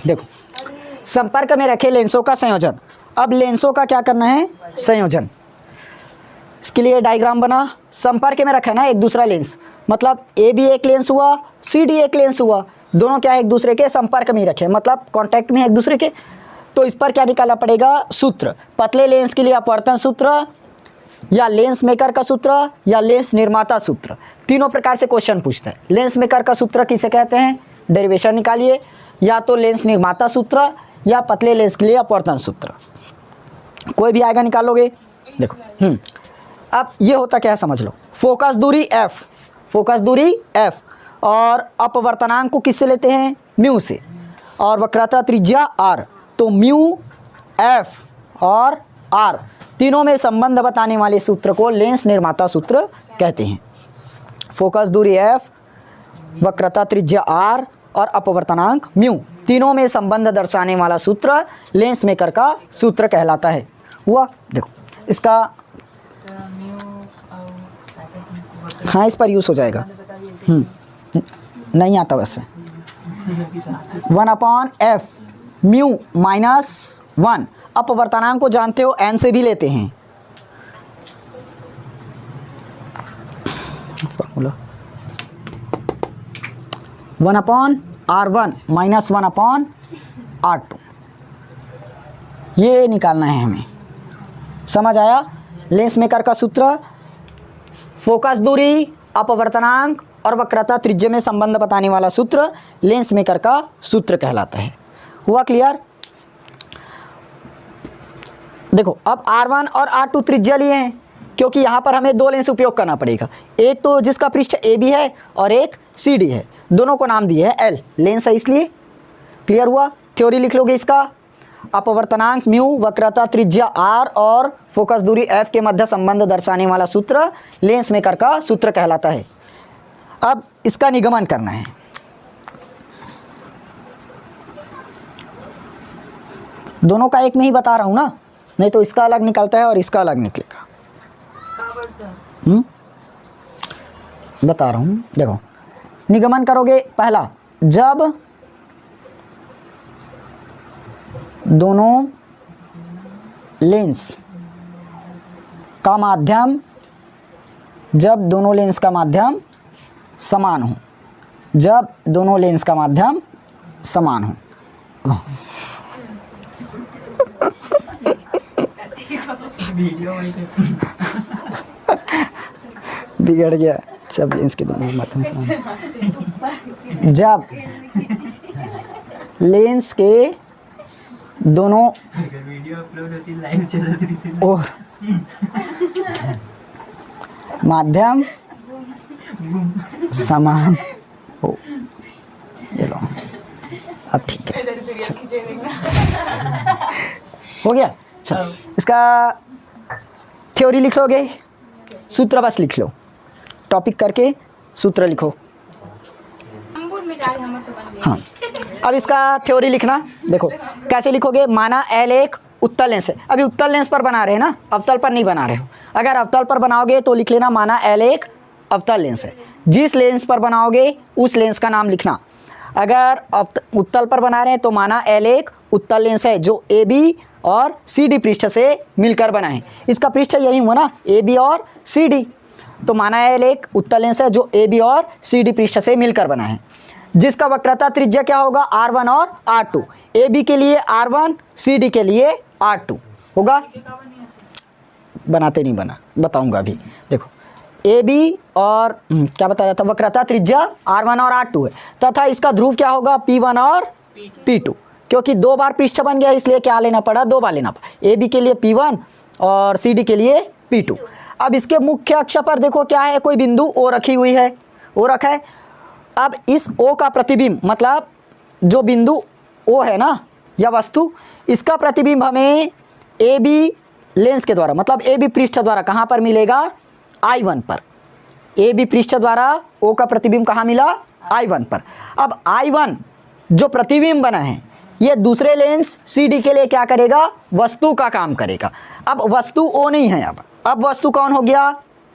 देखो, संपर्क में रखे लेंसों का संयोजन। अब लेंसों का क्या करना है? संयोजन। इसके लिए डायग्राम बना। संपर्क में रखा ना एक दूसरा लेंस, मतलब ए बी एक लेंस हुआ, सी डी एक लेंस हुआ, दोनों क्या एक दूसरे के संपर्क में ही रखे, मतलब कांटेक्ट में है एक दूसरे के। तो इस पर क्या निकालना पड़ेगा? सूत्र। पतले लेंस के लिए अपवर्तन सूत्र, या लेंस मेकर का सूत्र, या लेंस निर्माता सूत्र। तीनों प्रकार से क्वेश्चन पूछता है। लेंस मेकर का सूत्र किसे कहते हैं? डेरिवेशन निकालिए। या तो लेंस निर्माता सूत्र, या पतले लेंस के लिए अपवर्तन सूत्र, कोई भी आएगा निकालोगे। देखो अब ये होता क्या है समझ लो। फोकस दूरी f, फोकस दूरी f, और अपवर्तनांक को किससे लेते हैं? म्यू से, और वक्रता त्रिज्या r। तो म्यू, f और r तीनों में संबंध बताने वाले सूत्र को लेंस निर्माता सूत्र कहते हैं। फोकस दूरी f, वक्रता त्रिज्या r और अपवर्तनांक म्यू, तीनों में संबंध दर्शाने वाला सूत्र लेंस मेकर का सूत्र कहलाता है। हुआ? देखो इसका, हाँ इस पर यूज हो जाएगा। नहीं आता वैसे। 1/f म्यू -1, अपवर्तनांक को जानते हो n से भी लेते हैं। फॉर्मूला 1/r1 - 1/r2, ये निकालना है हमें। समझ आया? लेंस मेकर का सूत्र, फोकस दूरी, अपवर्तनांक और वक्रता त्रिज्या में संबंध बताने वाला सूत्र लेंस मेकर का सूत्र कहलाता है। हुआ क्लियर? देखो अब R1 और R2 त्रिज्या लिए हैं, क्योंकि यहाँ पर हमें दो लेंस उपयोग करना पड़ेगा। एक तो जिसका पृष्ठ AB है और एक CD है, दोनों को नाम दिए है L, लेंस है इसलिए। क्लियर हुआ? थ्योरी लिख लोगे इसका। अपवर्तनांक म्यू, वक्रता त्रिज्या r और फोकस दूरी f के मध्य संबंध दर्शाने वाला सूत्र लेंस मेकर का सूत्र कहलाता है। अब इसका निगमन करना है। दोनों का एक में ही बता रहा हूँ ना, नहीं तो इसका अलग निकलता है और इसका अलग निकलेगा। बता रहा हूँ, देखो निगमन करोगे। पहला, जब दोनों लेंस का माध्यम, जब दोनों लेंस का माध्यम समान हो, जब दोनों लेंस का माध्यम समान हो। बिगड़ गया। जब लेंस के दोनों माध्यम समान, जब लेंस के दोनों वीडियो अपलोड होती लाइव चल रही थी और माध्यम समान हो। ये लो, अब ठीक है। हो गया? चलो इसका थ्योरी लिख लोगे, सूत्र बस लिख लो, टॉपिक करके सूत्र लिखो। हाँ, अब इसका थ्योरी लिखना। देखो कैसे लिखोगे। माना L एक उत्तल लेंस है, अभी उत्तल लेंस पर बना रहे हैं ना, अवतल पर नहीं बना रहे हो। अगर अवतल पर बनाओगे तो लिख लेना माना L एक अवतल लेंस है। जिस लेंस पर बनाओगे उस लेंस का नाम लिखना। अगर उत्तल पर बना रहे हैं तो माना L एक उत्तल लेंस है जो AB और CD पृष्ठ से मिलकर बना है। इसका पृष्ठ यही हुआ ना, AB और CD, तो माना L एक उत्तल लेंस है जो AB और CD पृष्ठ से मिलकर बना है, जिसका वक्रता त्रिज्या क्या होगा? R1 और R2। AB के लिए R1, CD के लिए R2 होगा। बनाते नहीं बना, बताऊंगा अभी। देखो AB और क्या बता रहा था, वक्रता त्रिज्या R1 और R2 है, तथा इसका ध्रुव क्या होगा? P1 और P2। क्योंकि दो बार पृष्ठ बन गया इसलिए क्या लेना पड़ा? दो बार लेना पड़ा। AB के लिए P1 और CD के लिए P2। अब इसके मुख्य अक्ष पर देखो क्या है, कोई बिंदु O रखी हुई है, O रखा है। अब इस O का प्रतिबिंब, मतलब जो बिंदु O है ना या वस्तु, इसका प्रतिबिंब हमें AB लेंस के द्वारा, मतलब AB पृष्ठ द्वारा कहाँ पर मिलेगा? I1 पर। AB पृष्ठ द्वारा O का प्रतिबिंब कहाँ मिला? I1 पर। अब I1 जो प्रतिबिंब बना है ये दूसरे लेंस CD के लिए क्या करेगा? वस्तु का काम करेगा। अब वस्तु O नहीं है, अब वस्तु कौन हो गया?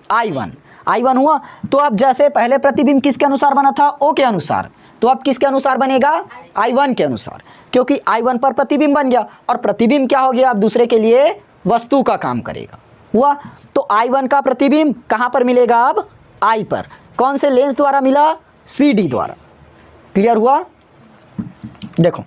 I1 हुआ। तो अब जैसे पहले प्रतिबिंब किसके अनुसार बना था? O के अनुसार, तो अब किसके अनुसार बनेगा, I1 के अनुसार, क्योंकि I1 पर प्रतिबिंब बन गया और प्रतिबिंब क्या हो गया, अब दूसरे के लिए वस्तु का काम करेगा, हुआ। तो I1 का प्रतिबिंब कहाँ पर मिलेगा, अब I पर, कौन से लेंस द्वारा मिला, CD द्वारा। क्लियर हुआ। देखो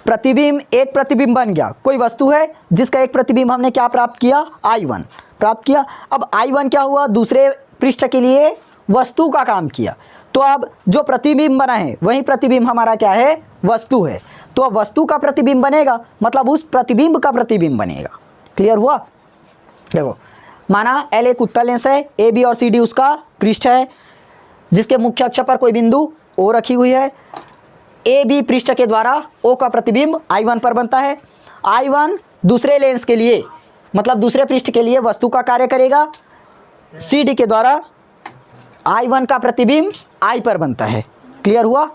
प्रतिबिंब, एक प्रतिबिंब बन गया, कोई वस्तु है जिसका एक प्रतिबिंब हमने क्या प्राप्त किया, I1 प्राप्त किया। अब I1 क्या हुआ, दूसरे पृष्ठ के लिए वस्तु का काम किया। तो अब जो प्रतिबिंब बना है वही प्रतिबिंब हमारा क्या है, वस्तु है। तो अब वस्तु का प्रतिबिंब बनेगा, मतलब उस प्रतिबिंब का प्रतिबिंब बनेगा। क्लियर हुआ। देखो माना L एक उत्तल लेंस है, AB और CD उसका पृष्ठ है, जिसके मुख्य अक्ष पर कोई बिंदु O रखी हुई है। AB पृष्ठ के द्वारा O का प्रतिबिंब I1 पर बनता है। I1 दूसरे लेंस के लिए, मतलब दूसरे पृष्ठ के लिए वस्तु का कार्य करेगा। CD के द्वारा I1 का प्रतिबिंब I पर बनता है। क्लियर हुआ।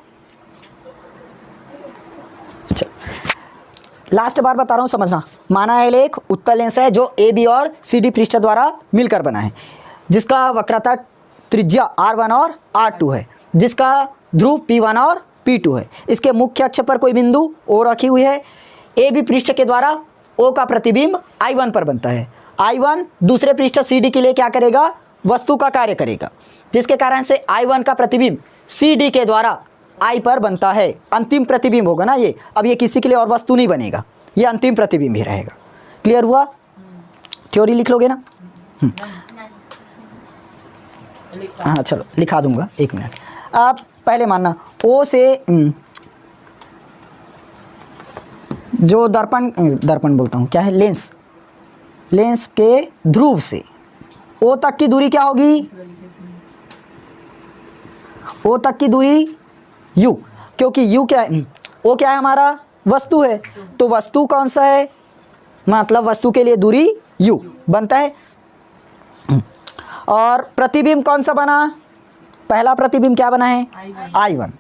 लास्ट बार बता रहा हूँ, समझना। माना L एक उत्तल लेंस है जो AB और CD पृष्ठ द्वारा मिलकर बना है, जिसका वक्रता त्रिज्या R1 और R2 है, जिसका ध्रुव P1 और P2 है। इसके मुख्य अक्ष पर कोई बिंदु O रखी हुई है। AB पृष्ठ के द्वारा O का प्रतिबिंब I1 पर बनता है। I1 दूसरे पृष्ठ CD के लिए क्या करेगा, वस्तु का कार्य करेगा, जिसके कारण से I1 का प्रतिबिंब CD के द्वारा I पर बनता है। अंतिम प्रतिबिंब होगा ना ये, अब ये किसी के लिए और वस्तु नहीं बनेगा, ये अंतिम प्रतिबिंब ही रहेगा। क्लियर हुआ। थ्योरी लिख लोगे ना। हाँ चलो लिखा दूंगा, एक मिनट। आप पहले मानना O से जो दर्पण बोलता हूँ, क्या है, लेंस के ध्रुव से O तक की दूरी क्या होगी, O तक की दूरी U, क्योंकि U क्या है, O क्या है, हमारा वस्तु है। तो वस्तु कौन सा है, मतलब वस्तु के लिए दूरी U बनता है। और प्रतिबिंब कौन सा बना, पहला प्रतिबिंब क्या बना है, I1,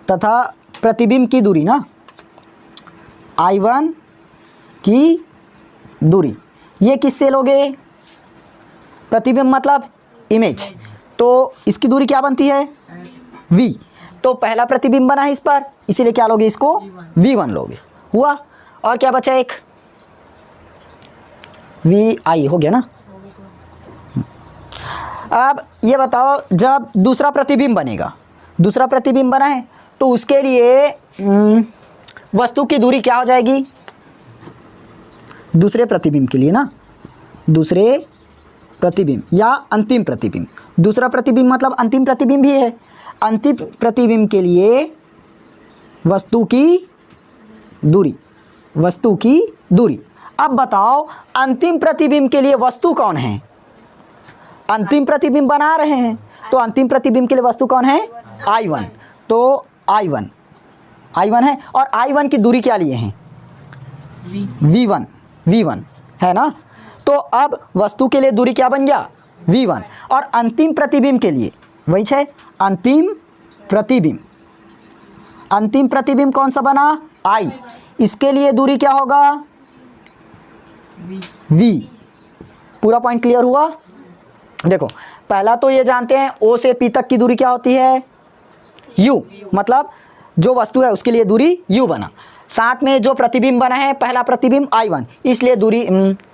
तथा प्रतिबिंब की दूरी ना, I1 की दूरी, ये किससे लोगे, प्रतिबिंब मतलब इमेज, तो इसकी दूरी क्या बनती है, V। तो पहला प्रतिबिंब बना है इस पर, इसीलिए क्या लोगे, इसको V1 लोगे। हुआ। और क्या बचा, एक VI हो गया ना। अब ये बताओ, जब दूसरा प्रतिबिंब बनेगा, दूसरा प्रतिबिंब बना है तो उसके लिए वस्तु की दूरी क्या हो जाएगी, दूसरे प्रतिबिंब के लिए ना, दूसरे प्रतिबिंब या अंतिम प्रतिबिंब, दूसरा प्रतिबिंब मतलब अंतिम प्रतिबिंब ही है। अंतिम प्रतिबिंब के लिए वस्तु की दूरी, वस्तु की दूरी। अब बताओ अंतिम प्रतिबिंब के लिए वस्तु कौन है, अंतिम प्रतिबिंब बना रहे हैं तो अंतिम प्रतिबिंब के लिए वस्तु कौन है, I1। तो I1 है, और I1 की दूरी क्या लिए हैं, V1 है ना। तो अब वस्तु के लिए दूरी क्या बन गया, V1। और अंतिम प्रतिबिंब के लिए वही है, अंतिम प्रतिबिंब कौन सा बना, I, इसके लिए दूरी क्या होगा, V। पूरा पॉइंट क्लियर हुआ। देखो पहला तो ये जानते हैं O से P तक की दूरी क्या होती है, U, मतलब जो वस्तु है उसके लिए दूरी U बना। साथ में जो प्रतिबिंब बना है पहला प्रतिबिंब I1, इसलिए दूरी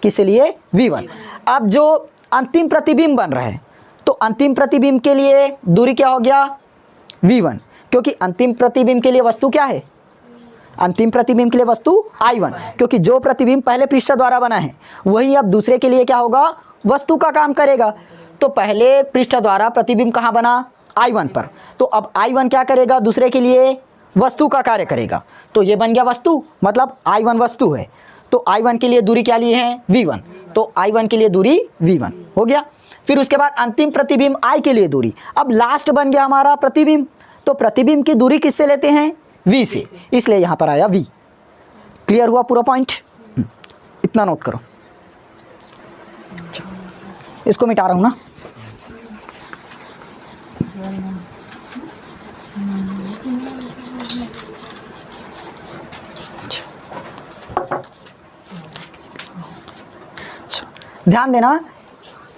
किस लिए, V1। अब जो अंतिम प्रतिबिंब बन रहा है तो अंतिम प्रतिबिंब के लिए दूरी क्या हो गया, V1, क्योंकि अंतिम प्रतिबिंब के लिए वस्तु क्या है, अंतिम प्रतिबिंब के लिए वस्तु I1, क्योंकि जो प्रतिबिंब पहले पृष्ठ द्वारा बना है वही अब दूसरे के लिए क्या होगा, वस्तु का काम करेगा। तो पहले पृष्ठ द्वारा प्रतिबिंब कहाँ बना, I1 पर, तो अब I1 क्या करेगा, दूसरे के लिए वस्तु का कार्य करेगा। तो ये बन गया वस्तु, मतलब I1 वस्तु है। तो I1 के लिए दूरी क्या लिए हैं, V1, तो I1 के लिए दूरी V1 हो गया। फिर उसके बाद अंतिम प्रतिबिंब I के लिए दूरी। अब लास्ट बन गया हमारा प्रतिबिंब, तो प्रतिबिंब की दूरी किससे लेते हैं, V से, इसलिए यहाँ पर आया V। क्लियर हुआ पूरा पॉइंट। इतना नोट करो, इसको मिटा रहा हूँ ना। ध्यान देना,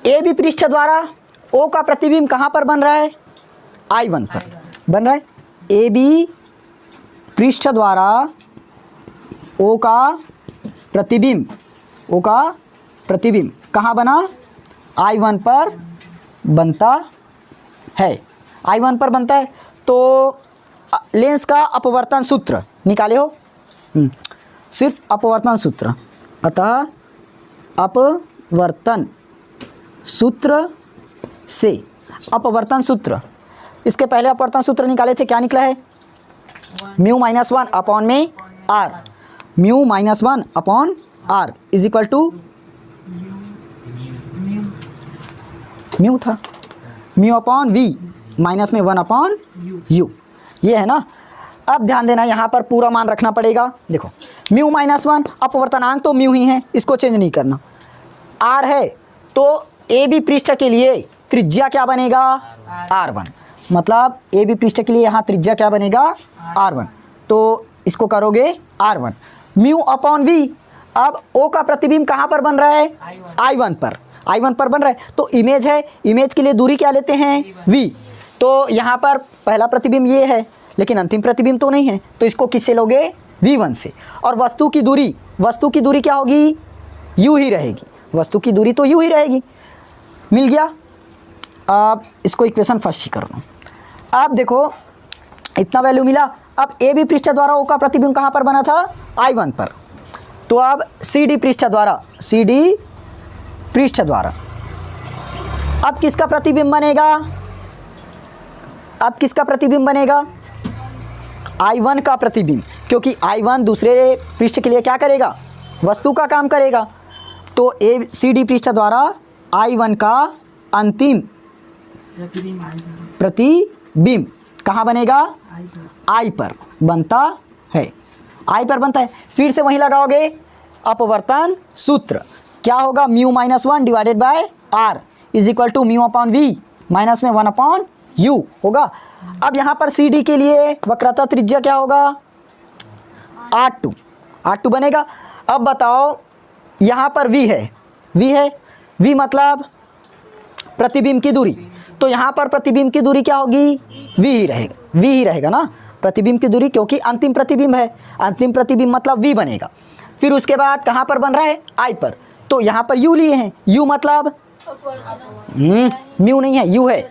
AB पृष्ठ द्वारा O का प्रतिबिंब कहाँ पर बन रहा है, I1 पर बन रहा है। ए बी पृष्ठ द्वारा ओ का प्रतिबिंब, ओ का प्रतिबिंब कहाँ बना? I1 पर बनता है, I1 पर बनता है। तो लेंस का अपवर्तन सूत्र निकाले हो? सिर्फ अपवर्तन सूत्र, अतः अपवर्तन सूत्र से, अपवर्तन सूत्र, इसके पहले अपवर्तन सूत्र निकाले थे, क्या निकला है? म्यू माइनस 1 अपॉन में R, mu minus 1 upon R is equal to mu था, म्यू अपॉन वी माइनस में 1 अपॉन यू, ये है ना। अब ध्यान देना, यहाँ पर पूरा मान रखना पड़ेगा। देखो म्यू माइनस 1 अपवर्तनांक तो म्यू ही है, इसको चेंज नहीं करना। आर है तो ए बी पृष्ठ के लिए त्रिज्या क्या बनेगा? R1, मतलब ए बी पृष्ठ के लिए यहाँ त्रिज्या क्या बनेगा? R1, तो इसको करोगे R1 म्यू अपॉन वी। अब ओ का प्रतिबिंब कहाँ पर बन रहा है? I1 पर, I1 पर बन रहा है। तो इमेज है, इमेज के लिए दूरी क्या लेते हैं? V। तो यहाँ पर पहला प्रतिबिंब ये है, लेकिन अंतिम प्रतिबिंब तो नहीं है, तो इसको किससे लोगे? V1 से। और वस्तु की दूरी क्या होगी? U ही रहेगी, वस्तु की दूरी तो U ही रहेगी। मिल गया। अब इसको इक्वेशन फर्स्ट ही कर लो। अब देखो इतना वैल्यू मिला। अब ए बी पृष्ठ द्वारा ओ का प्रतिबिंब कहाँ पर बना था? I1 पर। तो अब सी डी पृष्ठ द्वारा अब किसका प्रतिबिंब बनेगा? अब किसका प्रतिबिंब बनेगा? I1 का प्रतिबिंब, क्योंकि I1 दूसरे पृष्ठ के लिए क्या करेगा? वस्तु का काम करेगा। तो ए सी डी पृष्ठ द्वारा I1 का अंतिम प्रतिबिंब कहाँ बनेगा? I पर बनता है, I पर बनता है। फिर से वहीं लगाओगे अपवर्तन सूत्र, क्या होगा? Mu minus 1 divided by R is equal to mu upon V minus में 1 अपॉन यू होगा। अब यहाँ पर सी डी के लिए वक्रता त्रिज्या क्या होगा? R2 बनेगा। अब बताओ यहाँ पर V है, V मतलब प्रतिबिंब की दूरी, तो यहाँ पर प्रतिबिंब की दूरी क्या होगी? V ही रहेगा ना, प्रतिबिंब की दूरी, क्योंकि अंतिम प्रतिबिंब है, अंतिम प्रतिबिंब मतलब V बनेगा। फिर उसके बाद कहाँ पर बन रहा है? I पर, तो यहाँ पर U लिए हैं, U मतलब म्यू नहीं है, U है,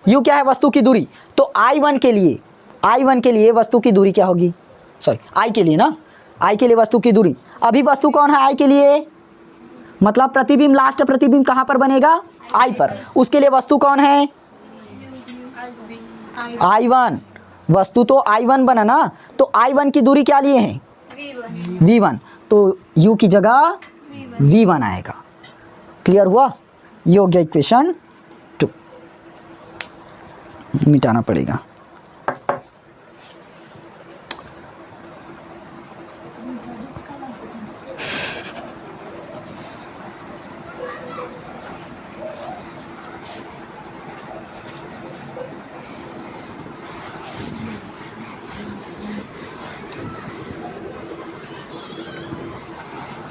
U क्या है? वस्तु की दूरी। तो I1 के लिए वस्तु की दूरी क्या होगी? सॉरी, I के लिए ना, I के लिए वस्तु की दूरी। अभी वस्तु कौन है I के लिए? मतलब प्रतिबिंब, लास्ट प्रतिबिंब कहाँ पर बनेगा? I पर। उसके लिए वस्तु कौन है? I1। वस्तु तो I1 बना ना, तो I1 की दूरी क्या लिए हैं? V1। तो U की जगह V1 आएगा। क्लियर हुआ? ये हो गया इक्वेशन 2। मिटाना पड़ेगा।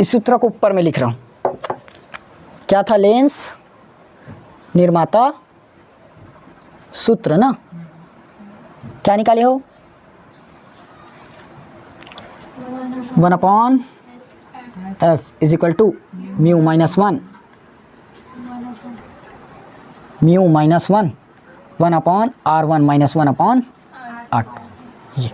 इस सूत्र को ऊपर में लिख रहा हूं। क्या था? लेंस निर्माता सूत्र ना, क्या निकाले हो? 1 upon F is equal to mu minus 1 1 upon R1 minus 1 upon R2। ये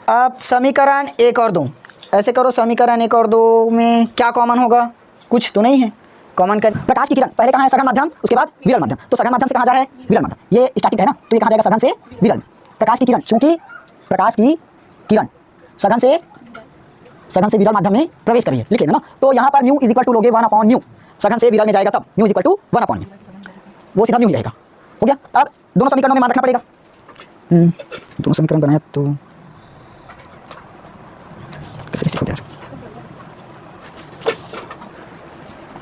अब समीकरण 1 और 2 ऐसे करो। समीकरण 1 और 2 में क्या कॉमन होगा? कुछ तो नहीं है। कॉमन कर प्रकाश की किरण पहले कहाँ है? सघन माध्यम, उसके बाद विरल माध्यम। तो सघन माध्यम से कहाँ जा रहा है? विरल माध्यम। ये स्टैटिक है ना, तो ये कहाँ जाएगा? सघन से विरल। प्रकाश की किरण, चूंकि प्रकाश की किरण सघन से विरल माध्यम में प्रवेश करिए, लिख लेना ना। तो यहाँ पर म्यू इज इक्वल टू लोगे 1 अपॉन म्यू, सघन से विरल में जाएगा तब mu is equal to 1 upon mu, वो सीधा म्यू ही रहेगा। हो गया। अब दोनों समीकरणों में मान रखना पड़ेगा। दोनों समीकरण बनाए तो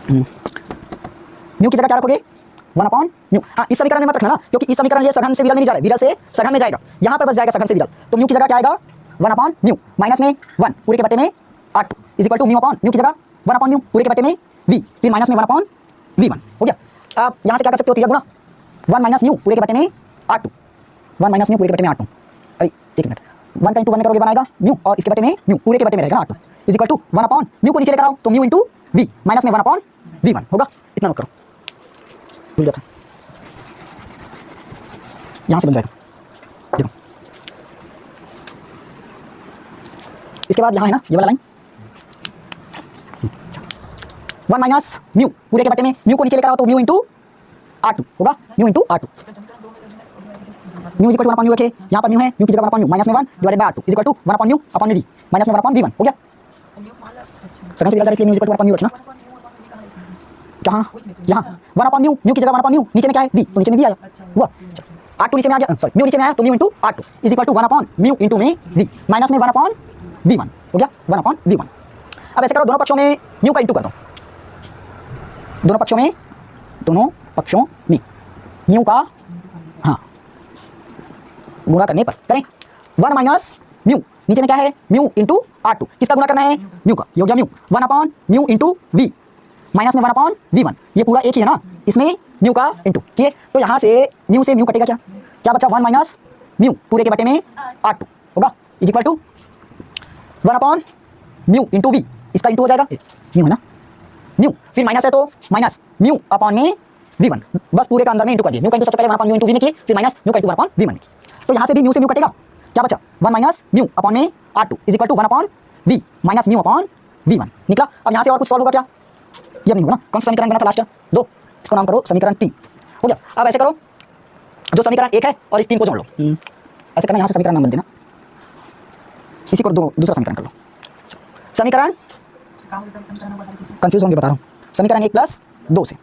म्यू की जगह क्या रखोगे? 1 अपॉन म्यू। हाँ, इस समीकरण में मत रखना ना, क्योंकि इस समीकरण ये सघन से विरल में नहीं जा रहा है, विरल से सघन में जाएगा। यहाँ पर बस जाएगा सघन से विरल, तो म्यू की जगह क्या आएगा? 1 अपॉन म्यू माइनस में 1 पूरे के बटे में R2 is equal to mu upon mu की जगह 1 अपॉन म्यू पूरे के बटे में V, फिर माइनस में 1 अपॉन V1। हो गया। आप यहाँ से क्या कर सकते हो? 3 गुना 1 माइनस म्यू पूरे के बटे में R2 1 माइनस म्यू पूरे के बटे में R2। अरे एक मिनट, 1 का इंटू 1 करोगे बनाएगा म्यू, और इसके बटे में म्यू पूरे के बटे में रहेगा R2 is equal to 1 upon mu को नीचे लेकर आओ तो म्यू इंटू वी माइनस में 1 अपॉन V1 होगा। इतना नोट करो, भूल जाता यहाँ से बन जाएगा। देखो इसके बाद यहाँ है ना ये वाला लाइन 1 माइनस म्यू पूरे के बटे में म्यू को नीचे लेकर आओ तो म्यू इंटू R2 होगा, mu into R2। Mu equal to 1 upon mu रखे, यहाँ पर म्यू है, म्यू की जगह 1 अपॉन म्यू माइनस में 1 divided by R2 is equal to 1 upon mu upon V minus में 1 अपॉन V1 हो गया। सेकंड से directly mu equal to 1 upon mu रखना, कहाँ यहाँ 1 अपॉन म्यू, म्यू की जगह 1 अपॉन म्यू, नीचे में क्या है V तो नीचे में V आया हुआ, R2 नीचे में आ गया, सॉरी म्यू नीचे में आया तो mu into R2 is equal to 1 upon mu into में V माइनस में 1 अपॉन V1 हो गया, 1 अपॉन V1। अब ऐसे करो दोनों पक्षों में म्यू का इंटू कर दो, दोनों पक्षों में म्यू का हाँ गुणा करने पर करें 1 माइनस म्यू, नीचे में क्या है म्यू इंटू R2, किसका गुणा करना है म्यू का, ये हो गया mu 1 upon mu into V minus में 1 अपॉन V1, ये पूरा एक ही है ना, इसमें म्यू का इंटू किए तो यहाँ से म्यू कटेगा, क्या बचा 1 माइनस म्यू पूरे के बटे में R2 होगा is equal to 1 upon mu into V, इसका इंटू हो जाएगा म्यू है ना, म्यू फिर माइनस है तो माइनस म्यू अपॉन में V1, बस पूरे का अंदर में इंटू कर दिया, म्यू का इंटू सबसे पहले 1 अपॉन म्यू इंटू V में किए, फिर माइनस म्यू का इंटू 1 अपॉन V1 में किए, तो यहाँ से भी म्यू से म्यू कटेगा, क्या बचा 1 माइनस म्यू अपॉन में R2 is equal to 1 upon V minus mu upon V1 निकला। अब यहाँ से और कुछ सॉल्व होगा क्या, ये नहीं होगा ना, कौन सा समीकरण बना था लास्ट 2, इसको नाम करो समीकरण 3 हो गया। अब ऐसे करो जो समीकरण 1 है और इस 3 को जोड़ लो, ऐसे करना, यहाँ से समीकरण नाम बन देना, इसी को दूसरा समीकरण कर लो, समीकरण कंफ्यूज होंगे बता रहा हूँ, समीकरण 1 प्लस 2 से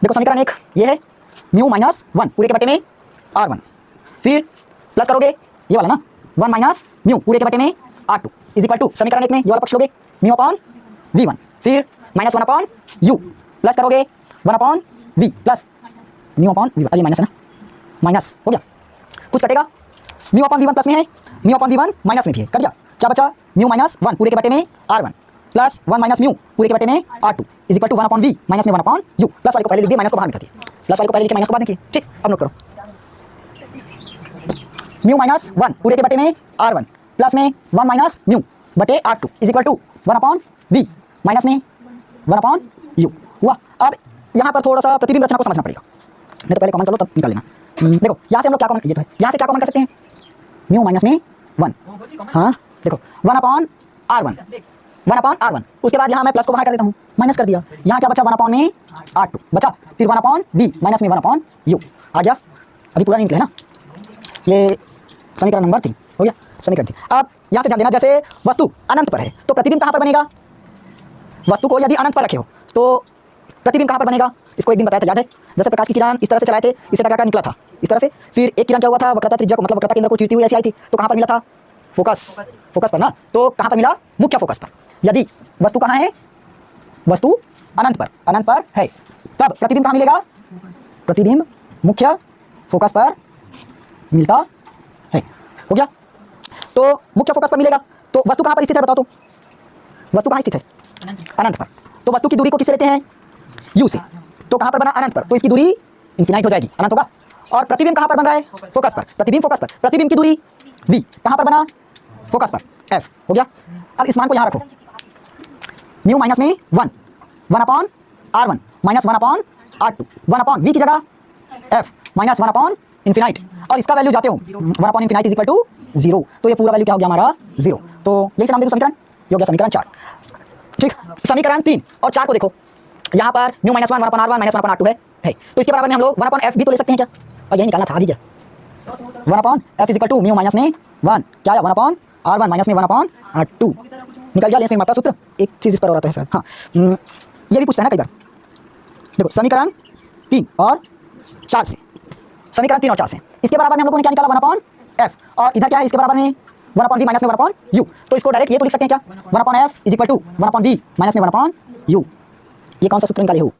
देखो समीकरण 1 ये है म्यू माइनस 1 पूरे के बटे में R1, फिर प्लस करोगे ये वाला ना 1 माइनस म्यू पूरे के बटे में R2 इज इक्वल टू समीकरण 1 में ये वाला पक्ष लोगे म्यू अपॉन V1, फिर माइनस 1 अपॉन U प्लस करोगे 1 upon V plus mu upon V1, ये माइनस है ना, माइनस हो गया, कुछ कटेगा म्यू अपॉन V1 प्लस में है, म्यू अपॉन V1 माइनस में भी है, कट गया, क्या बचा म्यू माइनस 1 पूरे के बटे में R1 प्लस 1 माइनस म्यू पूरे के बटे में R2 is equal to 1 upon V minus में 1 अपॉन U, प्लस वाले को पहले लिख दिया, माइनस को बाहर निकाल दिया, प्लस वाले को पहले लिख के माइनस को बाद में किया, ठीक। अब नोट करो म्यू माइनस 1 पूरे के बटे में R1 प्लस में 1 माइनस म्यू बटे R2 is equal to 1 upon V minus में 1 अपॉन U हुआ। अब यहाँ पर थोड़ा सा प्रतिबिंब रचना को समझना पड़ेगा, नहीं तो पहले कमेंट कर लो तब निकाल लेना। देखो यहाँ से हम लोग क्या कॉमन, ये तो है, यहाँ से क्या कॉमन कर सकते हैं म्यू माइनस में 1, हाँ देखो 1 अपॉन R1, 1 अपॉन R1, उसके बाद यहाँ मैं प्लस को बाहर कर देता हूँ, माइनस कर दिया, यहाँ क्या बचा 1 अपॉन में R2 बचा, फिर 1 अपॉन V माइनस में 1 अपॉन U आ गया, अभी पूरा नहीं निकला है ना, ये समीकरण नंबर 3 हो गया, समीकरण 3। अब यहाँ से ध्यान देना, जैसे वस्तु अनंत पर है तो प्रतिबिंब कहाँ पर बनेगा, वस्तु को यदि अनंत पर रखे हो तो प्रतिबिंब कहाँ पर बनेगा, इसको एक दिन बताया था याद है, जैसे प्रकाश की किरण इस तरह से चलाए थे, इससे टकरा निकला था इस तरह से, फिर एक किरण क्या हुआ था वक्रता त्रिज्या को मतलब वक्रता केंद्र को चीरती हुई ऐसी आई थी, तो कहाँ पर मिला था फोकस पर ना, तो कहाँ पर मिला मुख्य फोकस पर। यदि वस्तु कहाँ है, वस्तु अनंत पर है, तब प्रतिबिंब कहाँ मिलेगा, प्रतिबिंब मुख्य फोकस पर मिलता है, हो गया। तो मुख्य फोकस पर मिलेगा तो वस्तु कहाँ पर स्थित है बताओ, तो वस्तु कहाँ स्थित है अनंत पर, तो वस्तु की दूरी को किससे लेते हैं U से, तो कहाँ पर बना अनंत पर, तो इसकी दूरी इन्फिनाइट हो जाएगी, अनंत होगा। और प्रतिबिंब कहाँ पर बन रहा है फोकस पर, प्रतिबिंब फोकस पर, प्रतिबिंब की दूरी V कहाँ पर बना फोकस पर F हो गया। अब इस मान को यहाँ रखो म्यू माइनस में 1 upon R1 minus 1 upon R2, 1 upon V की जगह F माइनस 1 अपॉन इन्फिनाइट, और इसका वैल्यू जाते हो 1 upon infinite is equal to 0, तो ये पूरा वैल्यू क्या हो गया हमारा 0, तो यही से नाम दे दो समीकरण, ये हो गया समीकरण 4, ठीक। समीकरण 3 और 4 को देखो, यहाँ पर mu minus 1 upon R1 minus 1 upon R2 है, तो इसके बराबर में हम लोग 1 अपॉन F भी तो ले सकते हैं क्या, और यही निकालना था अभी क्या, 1 upon F is equal to mu minus में 1 क्या है 1 अपॉन R1 माइनस में 1 अपॉन R2 निकल गया, लेंस में मात्रा सूत्र, एक चीज़ इस पर हो रहा है सर, हाँ ये भी पूछता है ना कई बार। देखो समीकरण 3 और 4 से, समीकरण 3 और 4 से इसके बराबर में हम लोगों ने क्या निकाला 1 अपॉन F, और इधर क्या है इसके बराबर में 1 अपॉन V माइनस में 1 अपॉन U, तो इसको डायरेक्ट ये तो लिख सकते हैं क्या 1 upon F is equal to 1 upon V minus में 1 अपॉन U, ये कौन सा सूत्र निकाले हो।